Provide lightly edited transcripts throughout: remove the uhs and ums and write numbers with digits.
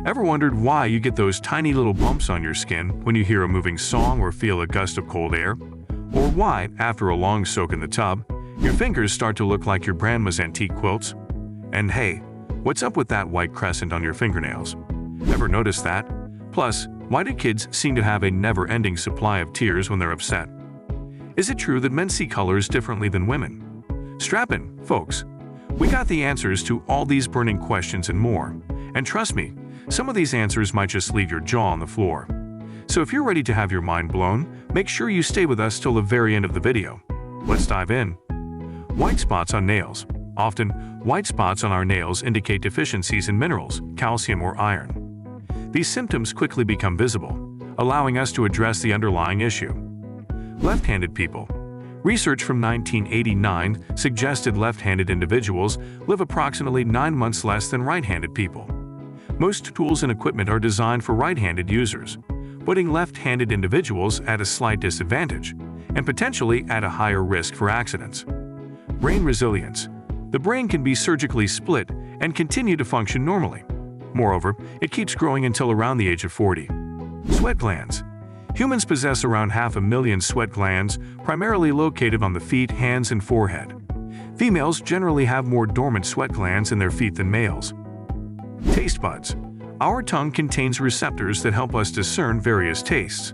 Ever wondered why you get those tiny little bumps on your skin when you hear a moving song or feel a gust of cold air? Or why, after a long soak in the tub, your fingers start to look like your grandma's antique quilts? And hey, what's up with that white crescent on your fingernails? Ever notice that? Plus, why do kids seem to have a never-ending supply of tears when they're upset? Is it true that men see colors differently than women? Strap in, folks. We got the answers to all these burning questions and more. And trust me, some of these answers might just leave your jaw on the floor. So if you're ready to have your mind blown, make sure you stay with us till the very end of the video. Let's dive in. White spots on nails. Often, white spots on our nails indicate deficiencies in minerals, calcium or iron. These symptoms quickly become visible, allowing us to address the underlying issue. Left-handed people. Research from 1989 suggested left-handed individuals live approximately 9 months less than right-handed people. Most tools and equipment are designed for right-handed users, putting left-handed individuals at a slight disadvantage and potentially at a higher risk for accidents. Brain resilience. The brain can be surgically split and continue to function normally. Moreover, it keeps growing until around the age of 40. Sweat glands. Humans possess around 500,000 sweat glands, primarily located on the feet, hands, and forehead. Females generally have more dormant sweat glands in their feet than males. Taste buds. Our tongue contains receptors that help us discern various tastes.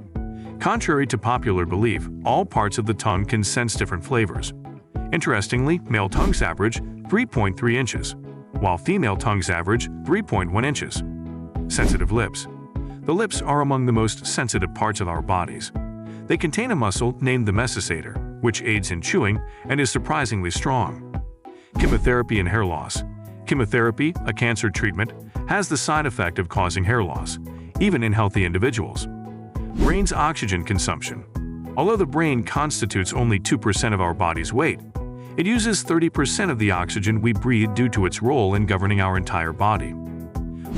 Contrary to popular belief, all parts of the tongue can sense different flavors. Interestingly, male tongues average 3.3 inches, while female tongues average 3.1 inches. Sensitive lips. The lips are among the most sensitive parts of our bodies. They contain a muscle named the mesociator, which aids in chewing and is surprisingly strong. Chemotherapy and hair loss. Chemotherapy, a cancer treatment, has the side effect of causing hair loss, even in healthy individuals. Brain's oxygen consumption. Although the brain constitutes only 2% of our body's weight, it uses 30% of the oxygen we breathe due to its role in governing our entire body.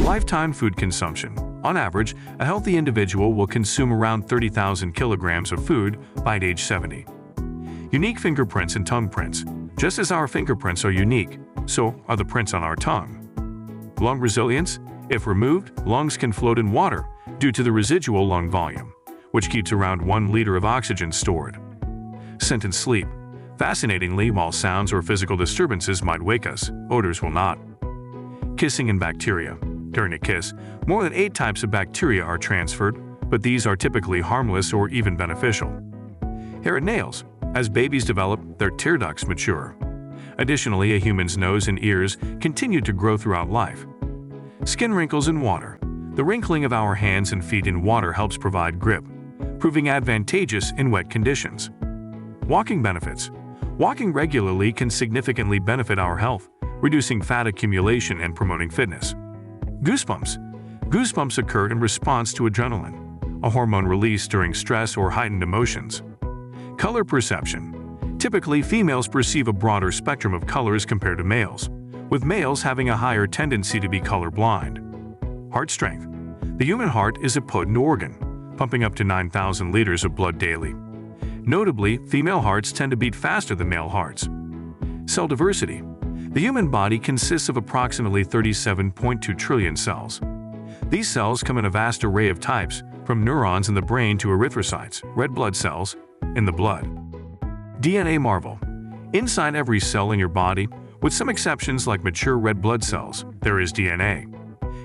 Lifetime food consumption. On average, a healthy individual will consume around 30,000 kilograms of food by age 70. Unique fingerprints and tongue prints. Just as our fingerprints are unique, so are the prints on our tongue. Lung resilience. If removed, lungs can float in water due to the residual lung volume, which keeps around 1 liter of oxygen stored. Scent and sleep. Fascinatingly, while sounds or physical disturbances might wake us, odors will not. Kissing and bacteria. During a kiss, more than 8 types of bacteria are transferred, but these are typically harmless or even beneficial. Hair and nails. As babies develop, their tear ducts mature. Additionally, a human's nose and ears continue to grow throughout life. Skin wrinkles in water. The wrinkling of our hands and feet in water helps provide grip, proving advantageous in wet conditions. Walking benefits. Walking regularly can significantly benefit our health, reducing fat accumulation and promoting fitness. Goosebumps. Goosebumps occur in response to adrenaline, a hormone released during stress or heightened emotions. Color perception. Typically, females perceive a broader spectrum of colors compared to males, with males having a higher tendency to be colorblind. Heart strength. The human heart is a potent organ, pumping up to 9,000 liters of blood daily. Notably, female hearts tend to beat faster than male hearts. Cell diversity. The human body consists of approximately 37.2 trillion cells. These cells come in a vast array of types, from neurons in the brain to erythrocytes, red blood cells, in the blood. DNA marvel. Inside every cell in your body, with some exceptions like mature red blood cells, there is DNA.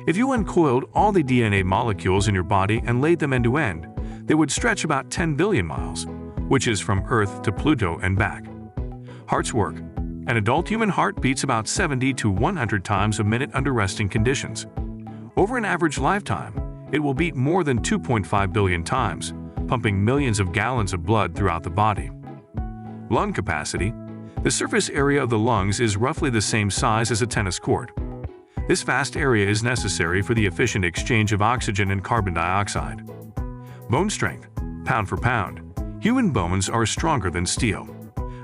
If you uncoiled all the DNA molecules in your body and laid them end to end, they would stretch about 10 billion miles, which is from Earth to Pluto and back. Heart's work. An adult human heart beats about 70 to 100 times a minute under resting conditions. Over an average lifetime, it will beat more than 2.5 billion times, pumping millions of gallons of blood throughout the body. Lung capacity. The surface area of the lungs is roughly the same size as a tennis court. This vast area is necessary for the efficient exchange of oxygen and carbon dioxide. Bone strength. Pound for pound, human bones are stronger than steel.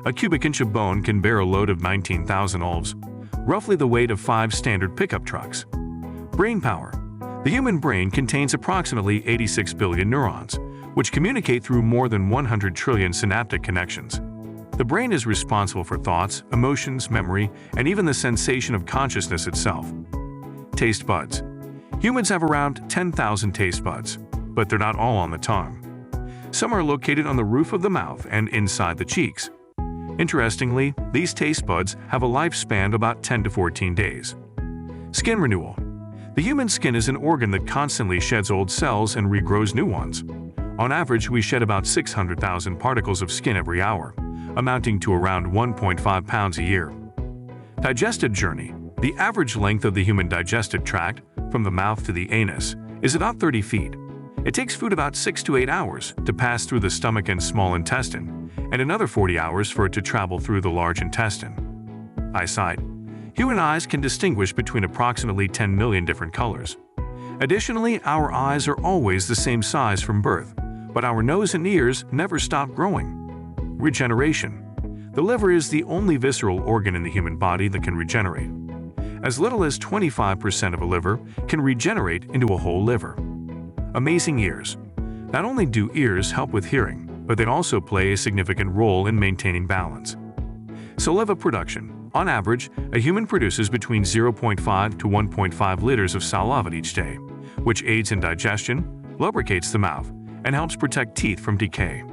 A cubic inch of bone can bear a load of 19,000 olves, roughly the weight of 5 standard pickup trucks. Brain power. The human brain contains approximately 86 billion neurons, which communicate through more than 100 trillion synaptic connections. The brain is responsible for thoughts, emotions, memory, and even the sensation of consciousness itself. Taste buds. Humans have around 10,000 taste buds, but they're not all on the tongue. Some are located on the roof of the mouth and inside the cheeks. Interestingly, these taste buds have a lifespan of about 10 to 14 days. Skin renewal. The human skin is an organ that constantly sheds old cells and regrows new ones. On average, we shed about 600,000 particles of skin every hour, amounting to around 1.5 pounds a year. Digestive journey. The average length of the human digestive tract, from the mouth to the anus, is about 30 feet. It takes food about 6 to 8 hours to pass through the stomach and small intestine, and another 40 hours for it to travel through the large intestine. Eyesight. Human eyes can distinguish between approximately 10 million different colors. Additionally, our eyes are always the same size from birth, but our nose and ears never stop growing. Regeneration. The liver is the only visceral organ in the human body that can regenerate. As little as 25% of a liver can regenerate into a whole liver. Amazing ears. Not only do ears help with hearing, but they also play a significant role in maintaining balance. Saliva production. On average, a human produces between 0.5 to 1.5 liters of saliva each day, which aids in digestion, lubricates the mouth, and helps protect teeth from decay.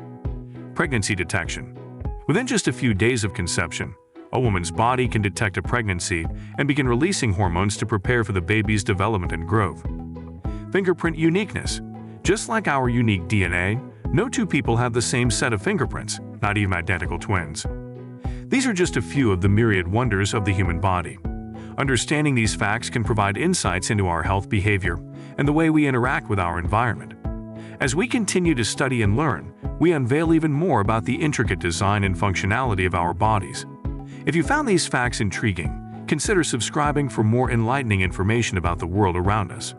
Pregnancy detection. Within just a few days of conception, a woman's body can detect a pregnancy and begin releasing hormones to prepare for the baby's development and growth. Fingerprint uniqueness. Just like our unique DNA, no two people have the same set of fingerprints, not even identical twins. These are just a few of the myriad wonders of the human body. Understanding these facts can provide insights into our health behavior and the way we interact with our environment. As we continue to study and learn, we unveil even more about the intricate design and functionality of our bodies. If you found these facts intriguing, consider subscribing for more enlightening information about the world around us.